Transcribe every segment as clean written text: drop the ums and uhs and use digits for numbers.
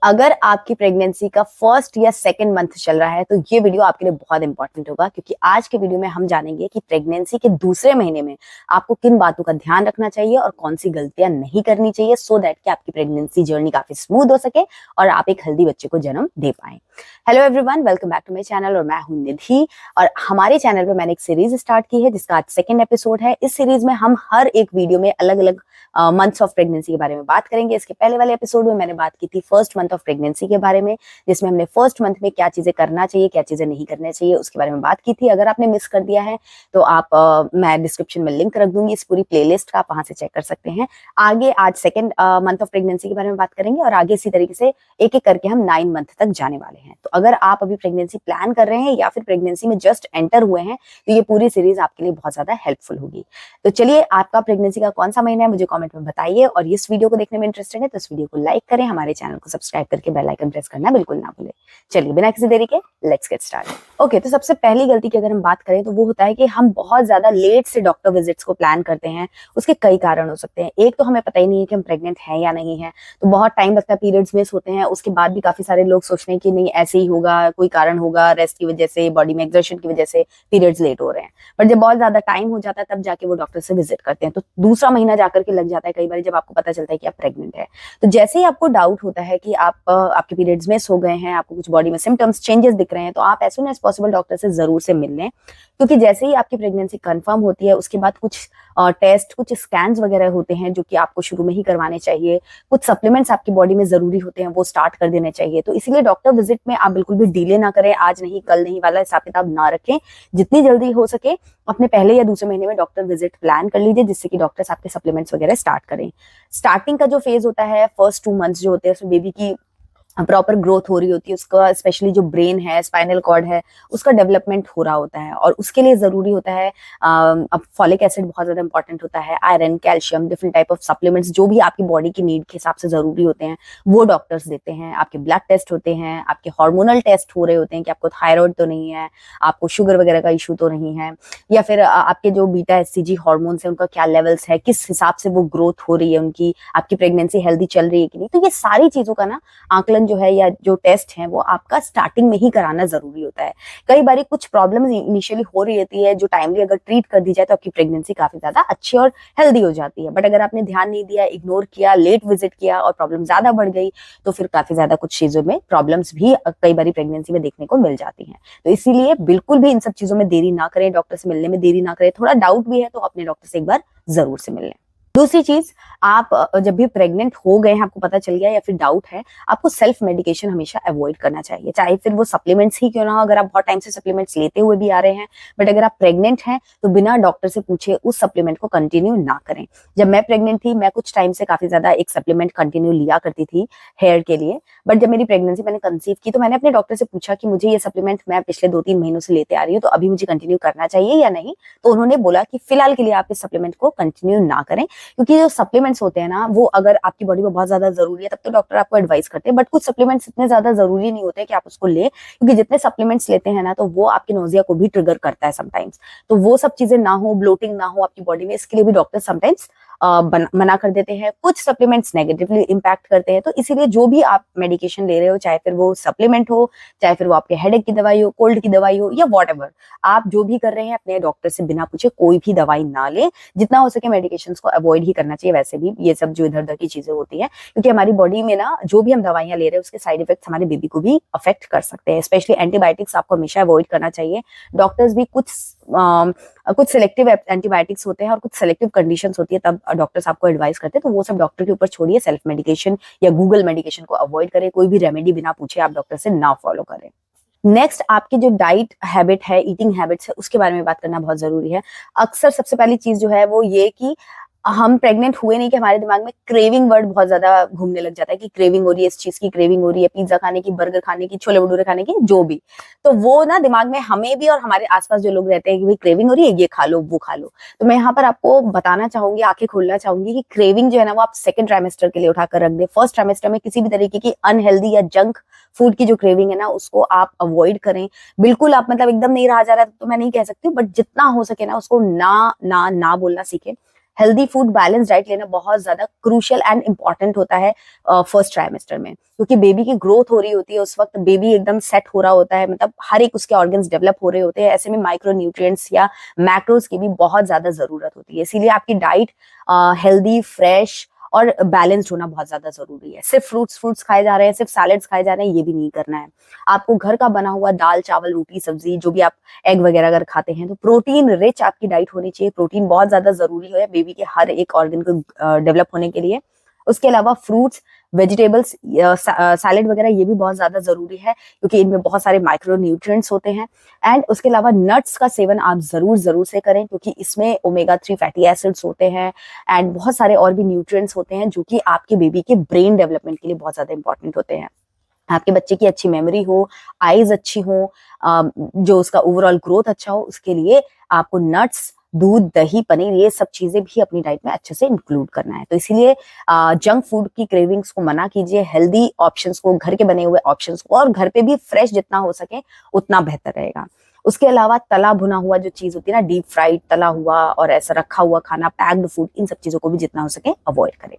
अगर आपकी प्रेगनेंसी का फर्स्ट या सेकंड मंथ चल रहा है तो ये वीडियो आपके लिए बहुत इंपॉर्टेंट होगा, क्योंकि आज के वीडियो में हम जानेंगे कि प्रेगनेंसी के दूसरे महीने में आपको किन बातों का ध्यान रखना चाहिए और कौन सी गलतियां नहीं करनी चाहिए, सो दैट कि आपकी प्रेगनेंसी जर्नी काफी स्मूथ हो सके और आप एक हेल्दी बच्चे को जन्म दे पाए। Hello everyone, welcome back to my channel और मैं हूं निधि। और हमारे चैनल पे मैंने एक सीरीज स्टार्ट की है जिसका आज सेकंड एपिसोड है। इस सीरीज में हम हर एक वीडियो में अलग अलग मंथ्स ऑफ प्रेगनेंसी के बारे में बात करेंगे। इसके पहले वाले एपिसोड में मैंने बात की थी फर्स्ट मंथ ऑफ प्रेगनेंसी के बारे में, जिसमें हमने फर्स्ट मंथ में क्या चीजें करना चाहिए, क्या चीजें नहीं करना चाहिए, उसके बारे में बात की थी। अगर आपने मिस कर दिया है तो मैं डिस्क्रिप्शन में लिंक रख दूंगी इस पूरी प्लेलिस्ट का, आप वहां से चेक कर सकते हैं। आगे आज सेकंड मंथ ऑफ प्रेगनेंसी के बारे में बात करेंगे और आगे इसी तरीके से एक एक करके हम 9 मंथ तक जाने वाले हैं। तो अगर आप अभी प्रेगनेंसी प्लान कर रहे हैं या फिर प्रेगनेंसी में जस्ट एंटर हुए हैं तो ये पूरी सीरीज आपके लिए बहुत ज्यादा हेल्पफुल होगी। तो चलिए, आपका प्रेगनेंसी का कौन सा महीना है मुझे कमेंट में बताइए, और इस वीडियो को देखने में इंटरेस्टेड है तो इस वीडियो को लाइक करें, हमारे चैनल को सब्सक्राइब करके बेल आइकन प्रेस करना बिल्कुल ना भूलें। चलिए बिना किसी देरी के लेट्स गेट स्टार्ट। ओके, तो सबसे पहली गलती की अगर हम बात करें तो वो होता है कि हम बहुत ज्यादा लेट से डॉक्टर विजिट्स को प्लान करते हैं। उसके कई कारण हो सकते हैं। एक तो हमें पता ही नहीं है कि हम प्रेग्नेंट हैं या नहीं है, तो बहुत टाइम लगता है, पीरियड्स मिस होते हैं। उसके बाद भी काफी सारे लोग सोचते हैं कि नहीं ऐसे ही होगा, कोई कारण होगा, रेस्ट की वजह से, बॉडी में एक्सर्शन की वजह से पीरियड्स लेट हो रहे हैं। बट जब बहुत ज्यादा टाइम हो जाता है तब जाके वो डॉक्टर से विजिट करते हैं, तो दूसरा महीना जाकर के लग जाता है कई बार जब आपको पता चलता है कि आप प्रेग्नेंट है। तो जैसे ही आपको डाउट होता है कि आपके पीरियड्स मिस हो गए हैं, आपको कुछ बॉडी में सिम्टम्स चेंजेस दिख रहे हैं, तो आप as soon as possible doctor से जरूर से मिल लें। क्योंकि जैसे ही आपकी प्रेगनेंसी कंफर्म होती है उसके बाद कुछ टेस्ट, कुछ स्कैन्स वगैरह होते हैं जो कि आपको शुरू में ही करवाने चाहिए। कुछ सप्लीमेंट्स आपकी बॉडी में जरूरी होते हैं, वो स्टार्ट कर देने चाहिए। तो इसीलिए डॉक्टर विजिट में आप बिल्कुल भी डिले ना करें, आज नहीं कल नहीं वाला हिसाब किताब ना रखें। जितनी जल्दी हो सके अपने पहले या दूसरे महीने में डॉक्टर विजिट प्लान कर लीजिए, जिससे कि डॉक्टर्स आपके सप्लीमेंट्स वगैरह स्टार्ट करें। स्टार्टिंग का जो फेज होता है, फर्स्ट 2 मंथ्स जो होते हैं, उसमें बेबी की प्रॉपर ग्रोथ हो रही होती है, उसका स्पेशली जो ब्रेन है, स्पाइनल कॉर्ड है, उसका डेवलपमेंट हो रहा होता है। और उसके लिए जरूरी होता है अब फॉलिक एसिड बहुत ज्यादा इंपॉर्टेंट होता है, iron, calcium, different type of supplements जो भी आपकी बॉडी की नीड के हिसाब से जरूरी होते हैं वो डॉक्टर्स देते हैं। आपके ब्लड टेस्ट होते हैं, आपके हार्मोनल टेस्ट हो रहे होते हैं कि आपको थायराइड तो नहीं है, आपको शुगर वगैरह का इशू तो नहीं है, या फिर आपके जो बीटा एचसीजी हार्मोन्स है उनका क्या लेवल्स है, किस हिसाब से वो ग्रोथ हो रही है उनकी, आपकी प्रेगनेंसी हेल्दी चल रही है कि नहीं। तो ये सारी चीजों का ना आकलन जो है या जो टेस्ट है वो आपका स्टार्टिंग में ही कराना जरूरी होता है। कई बार कुछ प्रॉब्लम्स इनिशियली हो रही रहती है जो टाइमली अगर ट्रीट कर दी जाए तो आपकी प्रेगनेंसी काफी ज्यादा अच्छी और हेल्दी हो जाती है। बट अगर आपने ध्यान नहीं दिया, इग्नोर किया, लेट विजिट किया और प्रॉब्लम ज्यादा बढ़ गई तो फिर काफी ज्यादा कुछ चीजों में प्रॉब्लम्स भी कई बार प्रेगनेंसी में देखने को मिल जाती हैं। तो इसीलिए बिल्कुल भी इन सब चीजों में देरी ना करें, डॉक्टर से मिलने में देरी ना करें। थोड़ा डाउट भी है तो अपने डॉक्टर से एक बार जरूर से मिल लें। दूसरी चीज, आप जब भी प्रेग्नेंट हो गए हैं, आपको पता चल गया या फिर डाउट है, आपको सेल्फ मेडिकेशन हमेशा अवॉइड करना चाहिए, चाहे फिर वो सप्लीमेंट्स ही क्यों ना हो। अगर आप बहुत टाइम से सप्लीमेंट्स लेते हुए भी आ रहे हैं बट अगर आप प्रेग्नेंट हैं तो बिना डॉक्टर से पूछे उस सप्लीमेंट को कंटिन्यू ना करें। जब मैं प्रेग्नेंट थी, मैं कुछ टाइम से काफी ज्यादा एक सप्लीमेंट कंटिन्यू लिया करती थी हेयर के लिए। बट जब मेरी प्रेगनेंसी मैंने कंसीव की तो मैंने अपने डॉक्टर से पूछा कि मुझे ये सप्लीमेंट मैं पिछले 2-3 महीनों से लेते आ रही हूँ, तो अभी मुझे कंटिन्यू करना चाहिए या नहीं। तो उन्होंने बोला कि फिलहाल के लिए आप इस सप्लीमेंट को कंटिन्यू ना करें, क्योंकि जो सप्लीमेंट्स होते हैं ना वो अगर आपकी बॉडी में बहुत ज्यादा जरूरी है तब तो डॉक्टर आपको एडवाइस करते हैं। बट कुछ सप्लीमेंट्स इतने ज्यादा जरूरी नहीं होते कि आप उसको ले, क्योंकि जितने सप्लीमेंट्स लेते हैं ना तो वो आपकी नोजिया को भी ट्रिगर करता है समटाइम्स। तो वो सब चीजें ना हो, ब्लोटिंग ना हो आपकी बॉडी में, इसके लिए भी डॉक्टर समटाइम्स मना कर देते हैं। कुछ सप्लीमेंट्स नेगेटिवली इम्पैक्ट करते हैं, तो इसीलिए जो भी आप मेडिकेशन ले रहे हो, चाहे फिर वो सप्लीमेंट हो, चाहे फिर वो आपके हेडेक की दवाई हो, कोल्ड की दवाई हो, या व्हाटएवर आप जो भी कर रहे हैं, अपने डॉक्टर से बिना पूछे कोई भी दवाई ना ले। जितना हो सके मेडिकेशंस को अवॉइड ही करना चाहिए वैसे भी, ये सब जो इधर उधर की चीजें होती हैं, क्योंकि हमारी बॉडी में ना जो भी हम दवाइयां ले रहे हैं उसके साइड इफेक्ट्स हमारे बेबी को भी अफेक्ट कर सकते हैं। स्पेशली एंटीबायोटिक्स आपको हमेशा अवॉइड करना चाहिए। डॉक्टर्स भी कुछ सिलेक्टिव एंटीबायोटिक्स होते हैं और कुछ सिलेक्टिव कंडीशंस होती है तब डॉक्टर्स आपको एडवाइस करते हैं, तो वो सब डॉक्टर के ऊपर छोड़िए। सेल्फ मेडिकेशन या गूगल मेडिकेशन को अवॉइड करें, कोई भी रेमेडी बिना पूछे आप डॉक्टर से ना फॉलो करें। नेक्स्ट, आपकी जो डाइट हैबिट है, ईटिंग हैबिट्स है, उसके बारे में बात करना बहुत जरूरी है। अक्सर सबसे पहली चीज जो है वो ये कि हम प्रेग्नेंट हुए नहीं कि हमारे दिमाग में क्रेविंग वर्ड बहुत ज्यादा घूमने लग जाता है कि क्रेविंग हो रही है, इस चीज की क्रेविंग हो रही है, पिज्जा खाने की, बर्गर खाने की, छोले भटूरे खाने की, जो भी। तो वो ना दिमाग में हमें भी और हमारे आसपास जो लोग रहते हैं कि भाई क्रेविंग हो रही है, ये खा लो, वो खा लो। तो मैं यहाँ पर आपको बताना चाहूंगी, आंखें खोलना चाहूंगी कि क्रेविंग जो है ना वो आप सेकंड ट्राइमेस्टर के लिए उठाकर रख दे। फर्स्ट ट्राइमेस्टर में किसी भी तरीके की अनहेल्दी या जंक फूड की जो क्रेविंग है ना उसको आप अवॉइड करें। बिल्कुल आप मतलब एकदम नहीं रहा जा रहा तो मैं नहीं कह सकती, बट जितना हो सके ना उसको ना ना ना बोलना सीखें। हेल्दी फूड, बैलेंस डाइट लेना बहुत ज्यादा क्रूशियल एंड इंपॉर्टेंट होता है फर्स्ट ट्राइमेस्टर में, क्योंकि बेबी की ग्रोथ हो रही होती है, उस वक्त बेबी एकदम सेट हो रहा होता है, मतलब हर एक उसके ऑर्गन्स डेवलप हो रहे होते हैं। ऐसे में माइक्रो न्यूट्रिएंट्स या मैक्रोज की भी बहुत ज्यादा जरूरत होती है। इसीलिए आपकी डाइट हेल्दी, फ्रेश और बैलेंस्ड होना बहुत ज्यादा जरूरी है। सिर्फ फ्रूट्स खाए जा रहे हैं, सिर्फ सैलेड्स खाए जा रहे हैं, ये भी नहीं करना है। आपको घर का बना हुआ दाल, चावल, रोटी, सब्जी, जो भी आप एग वगैरह अगर खाते हैं तो प्रोटीन रिच आपकी डाइट होनी चाहिए। प्रोटीन बहुत ज्यादा जरूरी है बेबी के हर एक ऑर्गन को डेवलप होने के लिए। उसके अलावा फ्रूट्स, वेजिटेबल्स, सैलेड वगैरह ये भी बहुत ज्यादा जरूरी है, क्योंकि इनमें बहुत सारे माइक्रो न्यूट्रिएंट्स होते हैं। एंड उसके अलावा नट्स का सेवन आप जरूर से करें, क्योंकि इसमें ओमेगा 3 फैटी एसिड्स होते हैं एंड बहुत सारे और भी न्यूट्रिएंट्स होते हैं जो कि आपके बेबी के ब्रेन डेवलपमेंट के लिए बहुत ज्यादा इंपॉर्टेंट होते हैं। आपके बच्चे की अच्छी मेमोरी हो, आईज अच्छी हो, जो उसका ओवरऑल ग्रोथ अच्छा हो, उसके लिए आपको नट्स, दूध, दही, पनीर, ये सब चीजें भी अपनी डाइट में अच्छे से इंक्लूड करना है। तो इसीलिए जंक फूड की क्रेविंग्स को मना कीजिए, हेल्दी ऑप्शंस को, घर के बने हुए ऑप्शंस को, और घर पे भी फ्रेश जितना हो सके उतना बेहतर रहेगा। उसके अलावा तला भुना हुआ जो चीज होती है ना, डीप फ्राइड तला हुआ और ऐसा रखा हुआ खाना, पैक्ड फूड, इन सब चीजों को भी जितना हो सके अवॉइड करें।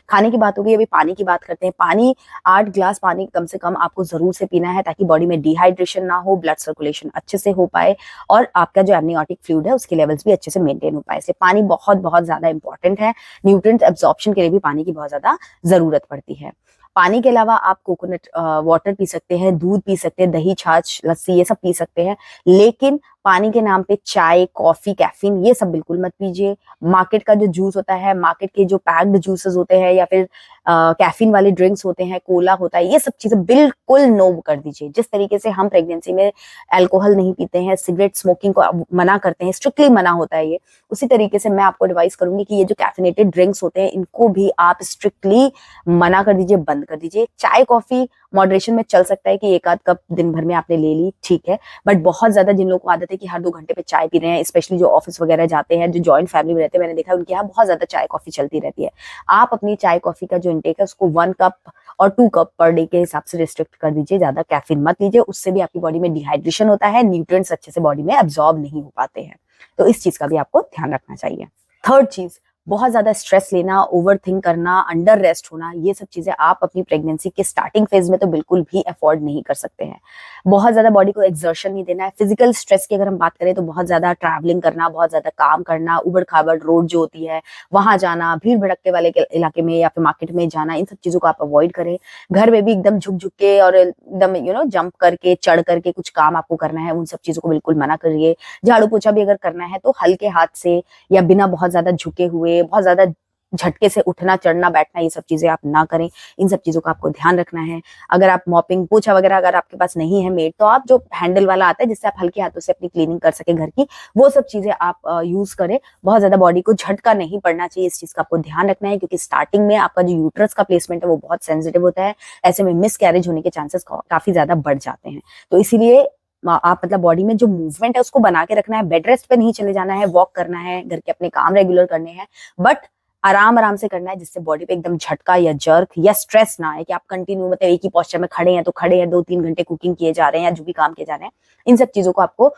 खाने की बात होगी, अभी पानी की बात करते हैं। पानी, 8 ग्लास पानी कम से कम आपको जरूर से पीना है, ताकि बॉडी में डिहाइड्रेशन ना हो, ब्लड सर्कुलेशन अच्छे से हो पाए और आपका जो एमनियोटिक फ्लूइड है उसके लेवल्स भी अच्छे से मेंटेन हो पाए। इसलिए पानी बहुत ज्यादा इंपॉर्टेंट है। न्यूट्रिएंट एब्जॉर्प्शन के लिए भी पानी की बहुत ज्यादा जरूरत पड़ती है। पानी के अलावा आप कोकोनट वाटर पी सकते हैं, दूध पी सकते हैं, दही, छाछ, लस्सी, ये सब पी सकते हैं, लेकिन पानी के नाम पे चाय, कॉफी, कैफीन, ये सब बिल्कुल मत पीजिए। मार्केट का जो जूस होता है, मार्केट के जो पैक्ड जूसेस होते हैं, या फिर कैफीन वाले ड्रिंक्स होते हैं, कोला होता है, ये सब चीजें बिल्कुल नो कर दीजिए। जिस तरीके से हम प्रेगनेंसी में अल्कोहल नहीं पीते हैं, सिगरेट स्मोकिंग को मना करते हैं, स्ट्रिक्टली मना होता है ये, उसी तरीके से मैं आपको एडवाइस करूंगी कि ये जो कैफिनेटेड ड्रिंक्स होते हैं इनको भी आप स्ट्रिक्टली मना कर दीजिए, बंद कर दीजिए। चाय, कॉफी मॉडरेशन में चल सकता है कि एक आध कप दिन भर में आपने ले ली, ठीक है, बट बहुत ज्यादा जिन लोगों को आदत है कि हर 2 घंटे पे चाय पी रहे हैं, स्पेशली जो ऑफिस वगैरह जाते हैं, जो जॉइंट फैमिली में रहते हैं, मैंने देखा है उनके यहाँ बहुत ज्यादा चाय कॉफी चलती रहती है। आप अपनी चाय कॉफी का जो इंटेक है उसको 1 कप और 2 कप पर डे के हिसाब से रिस्ट्रिक्ट कर दीजिए, ज्यादा कैफीन मत लीजिए, उससे भी आपकी बॉडी में डिहाइड्रेशन होता है, न्यूट्रिएंट्स अच्छे से बॉडी में एब्जॉर्ब नहीं हो पाते हैं। तो इस चीज का भी आपको ध्यान रखना चाहिए। थर्ड चीज, बहुत ज्यादा स्ट्रेस लेना, ओवर थिंक करना, अंडर रेस्ट होना, ये सब चीजें आप अपनी प्रेगनेंसी के स्टार्टिंग फेज में तो बिल्कुल भी अफोर्ड नहीं कर सकते हैं। बहुत ज्यादा बॉडी को एक्सर्शन नहीं देना है। फिजिकल स्ट्रेस की अगर हम बात करें तो बहुत ज्यादा ट्रैवलिंग करना, बहुत ज्यादा काम करना, उबड़ खाबड़ रोड जो होती है वहां जाना, भीड़ भड़कते वाले इलाके में या फिर मार्केट में जाना, इन सब चीजों को आप अवॉइड करें। घर में भी एकदम झुक झुक के और एकदम जंप करके, चढ़ करके कुछ काम आपको करना है, उन सब चीजों को बिल्कुल मना करिए। झाड़ू पोछा भी अगर करना है तो हल्के हाथ से या बिना बहुत ज्यादा झुके हुए, बहुत ज्यादा झटके से उठना, चढ़ना, बैठना, ये सब चीजें आप ना करें। इन सब चीजों का आपको ध्यान रखना है। अगर आप मॉपिंग, पोछा वगैरह अगर आपके पास नहीं है मेड, तो आप जो हैंडल वाला आता है जिससे आप हल्के हाथों से अपनी क्लीनिंग कर सके घर की, वो सब चीजें आप यूज करें। बहुत ज्यादा बॉडी को झटका नहीं पड़ना चाहिए, इस चीज का आपको ध्यान रखना है, क्योंकि स्टार्टिंग में आपका जो यूट्रस का प्लेसमेंट है वो बहुत सेंसिटिव होता है। ऐसे में मिस कैरेज होने के चांसेस काफी ज्यादा बढ़ जाते हैं। तो इसीलिए आप मतलब बॉडी में जो मूवमेंट है उसको बना के रखना है। बेड रेस्ट पे नहीं चले जाना है, वॉक करना है, घर के अपने काम रेगुलर करने हैं, बट आराम से करना है, जिससे बॉडी पे एकदम झटका या जर्क या स्ट्रेस ना आए कि आप कंटिन्यू मतलब एक ही पोस्चर में खड़े हैं तो खड़े हैं, 2-3 घंटे कुकिंग किए जा रहे हैं या जो भी काम किए जा रहे हैं, इन सब चीजों को आपको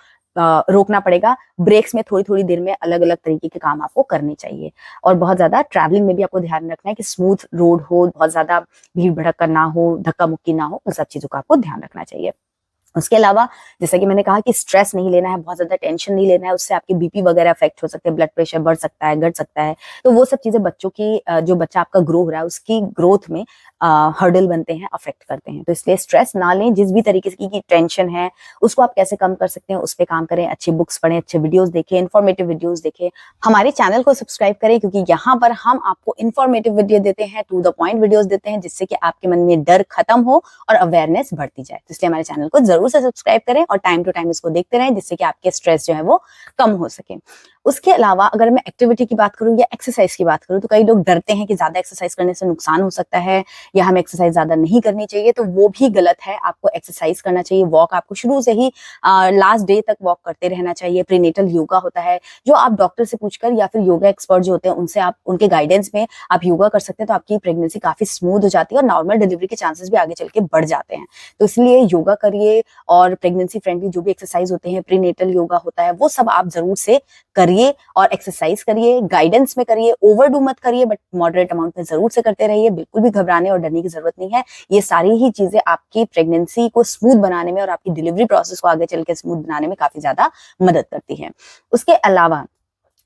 रोकना पड़ेगा। ब्रेक्स में थोड़ी देर में अलग अलग तरीके के काम आपको करने चाहिए। और बहुत ज्यादा ट्रैवलिंग में भी आपको ध्यान रखना है कि स्मूथ रोड हो, बहुत ज्यादा भीड़ भड़का ना हो, धक्का मुक्की ना हो, उन सब चीजों का आपको ध्यान रखना चाहिए। उसके अलावा जैसा कि मैंने कहा कि स्ट्रेस नहीं लेना है, बहुत ज्यादा टेंशन नहीं लेना है, उससे आपके बीपी वगैरह अफेक्ट हो सकते हैं, ब्लड प्रेशर बढ़ सकता है, घट सकता है। तो वो सब चीजें बच्चों की, जो बच्चा आपका ग्रो हो रहा है उसकी ग्रोथ में हर्डल बनते हैं, अफेक्ट करते हैं। तो इसलिए स्ट्रेस ना लें। जिस भी तरीके की टेंशन है उसको आप कैसे कम कर सकते हैं उस पर काम करें। अच्छी बुक्स पढ़ें, अच्छे वीडियोस देखें, इन्फॉर्मेटिव वीडियोस देखें। हमारे चैनल को सब्सक्राइब करें, क्योंकि यहाँ पर हम आपको इन्फॉर्मेटिव वीडियो देते हैं, टू द पॉइंट वीडियोस देते हैं, जिससे कि आपके मन में डर खत्म हो और अवेयरनेस बढ़ती जाए। तो इसलिए हमारे चैनल को जरूर से सब्सक्राइब करें और टाइम टू टाइम इसको देखते रहें, जिससे कि आपके स्ट्रेस जो है वो कम हो सके। उसके अलावा अगर मैं एक्टिविटी की बात करूं या एक्सरसाइज की बात करूं, तो कई लोग डरते हैं कि ज्यादा एक्सरसाइज करने से नुकसान हो सकता है या हमें एक्सरसाइज ज्यादा नहीं करनी चाहिए। तो वो भी गलत है। आपको एक्सरसाइज करना चाहिए। वॉक आपको शुरू से ही लास्ट डे तक वॉक करते रहना चाहिए। प्रीनेटल योगा होता है जो आप डॉक्टर से पूछकर या फिर योगा एक्सपर्ट जो होते हैं उनसे आप उनके गाइडेंस में आप योगा कर सकते हैं। तो आपकी प्रेगनेंसी काफी स्मूथ हो जाती है और नॉर्मल डिलीवरी के चांसेस भी आगे चल के बढ़ जाते हैं। तो इसलिए योगा करिए, और प्रेगनेंसी फ्रेंडली जो भी एक्सरसाइज होते हैं, प्रीनेटल योगा होता है, वो सब आप जरूर से करिए और एक्सरसाइज करिए, गाइडेंस में करिए, ओवरडू मत करिए, बट मॉडरेट अमाउंट में जरूर से करते रहिए। बिल्कुल भी घबराने और डरने की जरूरत नहीं है। ये सारी ही चीजें आपकी प्रेगनेंसी को स्मूथ बनाने में और आपकी डिलीवरी प्रोसेस को आगे चल के स्मूथ बनाने में काफी ज्यादा मदद करती है। उसके अलावा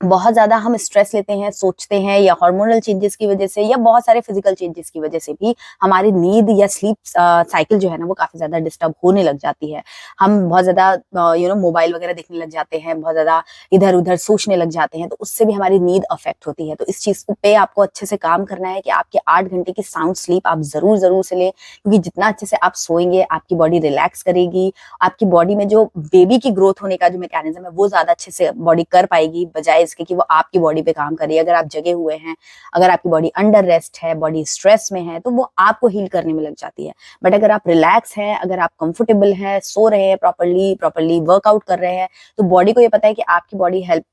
बहुत ज्यादा हम स्ट्रेस लेते हैं, सोचते हैं, या हार्मोनल चेंजेस की वजह से या बहुत सारे फिजिकल चेंजेस की वजह से भी हमारी नींद या स्लीप साइकिल जो है ना वो काफी ज्यादा डिस्टर्ब होने लग जाती है। हम बहुत ज्यादा मोबाइल वगैरह देखने लग जाते हैं, बहुत ज्यादा इधर उधर सोचने लग जाते हैं, तो उससे भी हमारी नींद अफेक्ट होती है। तो इस चीज पे आपको अच्छे से काम करना है कि आपके 8 घंटे की साउंड स्लीप आप जरूर जरूर से लें, क्योंकि जितना अच्छे से आप सोएंगे आपकी बॉडी रिलैक्स करेगी, आपकी बॉडी में जो बेबी की ग्रोथ होने का जो मैकेनिज्म है वो ज्यादा अच्छे से बॉडी कर पाएगी, बजाय इसके कि वो आपकी बॉडी पे काम करे। अगर आप जगे हुए हैं, अगर आपकी बॉडी अंडर रेस्ट है, बॉडी स्ट्रेस में है, तो वो आपको हील करने में लग जाती है। बट अगर आप रिलैक्स हैं, अगर आप कंफर्टेबल हैं, सो रहे हैं प्रॉपरली वर्कआउट कर रहे हैं, तो बॉडी को ये पता है कि आपकी बॉडी हेल्प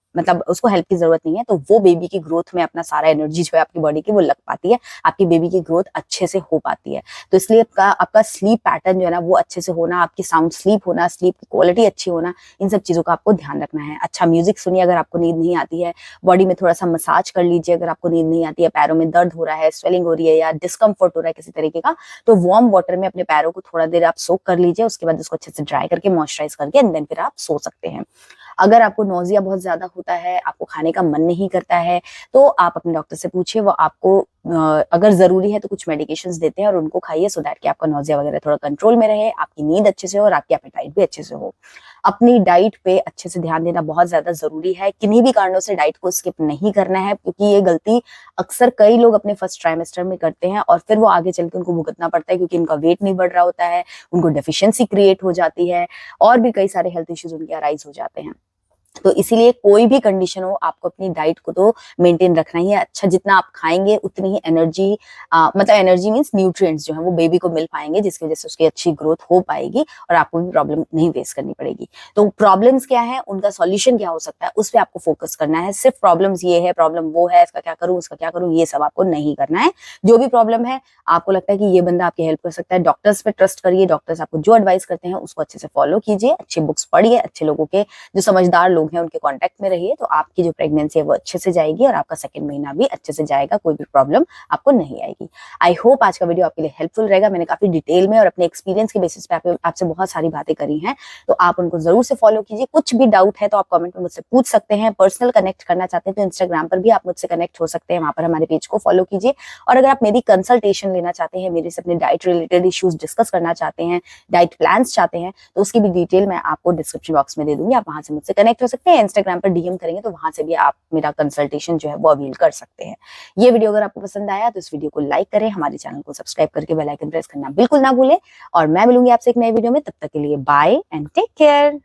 उसको हेल्प की जरूरत नहीं है, तो वो बेबी की ग्रोथ में अपना सारा एनर्जी जो है आपकी बॉडी की वो लग पाती है, आपकी बेबी की ग्रोथ अच्छे से हो पाती है। तो इसलिए आपका स्लीप पैटर्न जो है ना वो अच्छे से होना, आपकी साउंड स्लीप होना, स्लीप की क्वालिटी अच्छी होना, इन सब चीजों का आपको ध्यान रखना है। अच्छा म्यूजिक सुनिए अगर आपको नींद नहीं आती है, बॉडी में थोड़ा सा मसाज कर लीजिए अगर आपको नींद नहीं आती है, पैरों में दर्द हो रहा है, स्वेलिंग हो रही है या डिस्कम्फर्ट हो रहा है किसी तरीके का, तो वार्म वाटर में अपने पैरों को थोड़ा देर आप सोक कर लीजिए, उसके बाद उसको अच्छे से ड्राई करके मॉइस्चराइज करके एंड देन फिर आप सो सकते हैं। अगर आपको नोजिया बहुत ज्यादा होता है, आपको खाने का मन नहीं करता है, तो आप अपने डॉक्टर से पूछिए, वो आपको अगर जरूरी है तो कुछ मेडिकेशंस देते हैं और उनको खाइए, सो दैट कि आपका नोजिया वगैरह थोड़ा कंट्रोल में रहे, आपकी नींद अच्छे से हो और आपकी एपेटाइट भी अच्छे से हो। अपनी डाइट पे अच्छे से ध्यान देना बहुत ज्यादा जरूरी है। किन्हीं भी कारणों से डाइट को स्किप नहीं करना है, क्योंकि ये गलती अक्सर कई लोग अपने फर्स्ट ट्राइमेस्टर में करते हैं और फिर वो आगे चल के उनको भुगतना पड़ता है, क्योंकि इनका वेट नहीं बढ़ रहा होता है, उनको डेफिशिएंसी क्रिएट हो जाती है और भी कई सारे हेल्थ इश्यूज उनके अराइज हो जाते हैं। तो इसीलिए कोई भी कंडीशन हो, आपको अपनी डाइट को तो मेंटेन रखना ही है। अच्छा जितना आप खाएंगे उतनी ही एनर्जी एनर्जी मींस न्यूट्रिएंट्स जो है वो बेबी को मिल पाएंगे, जिसकी वजह से उसकी अच्छी ग्रोथ हो पाएगी और आपको भी प्रॉब्लम नहीं फेस करनी पड़ेगी। तो प्रॉब्लम्स क्या है, उनका सॉल्यूशन क्या हो सकता है, उस पर आपको फोकस करना है। सिर्फ प्रॉब्लम्स ये है, प्रॉब्लम वो है, इसका क्या करूं, उसका क्या करूं, ये सब आपको नहीं करना है। जो भी प्रॉब्लम है, आपको लगता है कि ये बंदा आपकी हेल्प कर सकता है, डॉक्टर्स पे ट्रस्ट करिए, डॉक्टर्स आपको जो एडवाइस करते हैं उसको अच्छे से फॉलो कीजिए, अच्छी बुक्स पढ़िए, अच्छे लोगों के जो समझदार लोग हैं उनके कांटेक्ट में रहिए, तो आपकी जो प्रेगनेंसी है वो अच्छे से जाएगी और आपका सेकंड महीना भी अच्छे से जाएगा, कोई भी प्रॉब्लम आपको नहीं आएगी। आई होप आज का वीडियो आपके लिए हेल्पफुल रहेगा। मैंने काफी डिटेल में और अपने एक्सपीरियंस के बेसिस पे आपसे बहुत सारी बातें करी हैं, तो आप उनको जरूर से फॉलो कीजिए। कुछ भी डाउट है तो आप कमेंट में मुझसे पूछ सकते हैं। पर्सनल कनेक्ट करना चाहते हैं तो इंस्टाग्राम पर भी आप मुझसे कनेक्ट हो सकते हैं, वहां पर हमारे पेज को फॉलो कीजिए। और अगर आप मेरी कंसल्टेशन लेना चाहते हैं, मेरे से अपने डाइट रिलेटेड इश्यूज डिस्कस करना चाहते हैं, डाइट प्लान्स चाहते हैं, तो उसकी भी डिटेल मैं आपको डिस्क्रिप्शन बॉक्स में दे दूंगी, आप वहां से मुझसे कनेक्ट हो सकते हैं। इंस्टाग्राम पर डीएम करेंगे तो वहां से भी आप मेरा कंसल्टेशन जो है वो अवेल कर सकते हैं। ये वीडियो अगर आपको पसंद आया तो इस वीडियो को लाइक करें, हमारे चैनल को सब्सक्राइब करके बेल आइकन प्रेस करना बिल्कुल ना भूलें, और मैं मिलूंगी आपसे एक नए वीडियो में। तब तक के लिए बाय एंड टेक केयर।